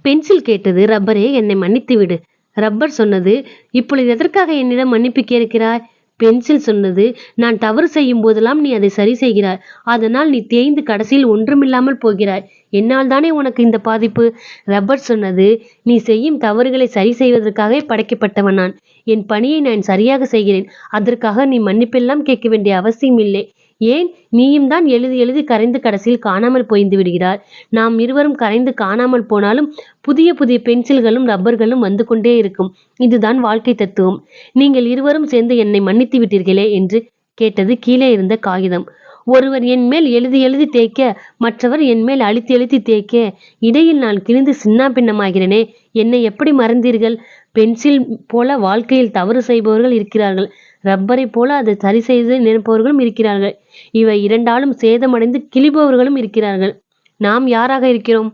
Pencil கேட்டது, ரப்பரே என்னை மன்னித்து விடு. ரப்பர் சொன்னது, இப்பொழுது எதற்காக என்னிடம் மன்னிப்பு கேட்கிறாய்? பென்சில் சொன்னது, நான் தவறு செய்யும் போதெல்லாம் நீ அதை சரி செய்கிறாய். அதனால் நீ தேய்ந்து கடைசியில் ஒன்றுமில்லாமல் போகிறாய். என்னால் தானே உனக்கு இந்த பாதிப்பு. ரப்பர் சொன்னது, நீ செய்யும் தவறுகளை சரி செய்வதற்காகவே படைக்கப்பட்டவன் நான். என் பணியை நான் சரியாக செய்கிறேன். அதற்காக நீ மன்னிப்பெல்லாம் கேட்க வேண்டிய அவசியம் இல்லை. ஏன், நீயும் தான் எழுதி எழுதி கரைந்து கடைசியில் காணாமல் போய்ந்து விடுகிறாய். நாம் இருவரும் கரைந்து காணாமல் போனாலும் புதிய புதிய பென்சில்களும் ரப்பர்களும் வந்து கொண்டே இருக்கும். இதுதான் வாழ்க்கை தத்துவம். நீங்கள் இருவரும் சேர்ந்து என்னை மன்னித்து விட்டீர்களே என்று கேட்டது கீழே இருந்த காகிதம். ஒருவர் என் மேல் எழுதி எழுதி தேய்க்க, மற்றவர் என் மேல் அழுத்தி அழுத்தி தேய்க்க, இடையில் நான் கிழிந்து சின்னா பின்னமாகிறேனே, என்னை எப்படி மறந்தீர்கள்? பென்சில் போல வாழ்க்கையில் தவறு செய்பவர்கள் இருக்கிறார்கள். ரப்பரை போல அதை சரி செய்து நினைப்பவர்களும் இருக்கிறார்கள். இவை இரண்டாலும் சேதமடைந்து கிழிபவர்களும் இருக்கிறார்கள். நாம் யாராக இருக்கிறோம்?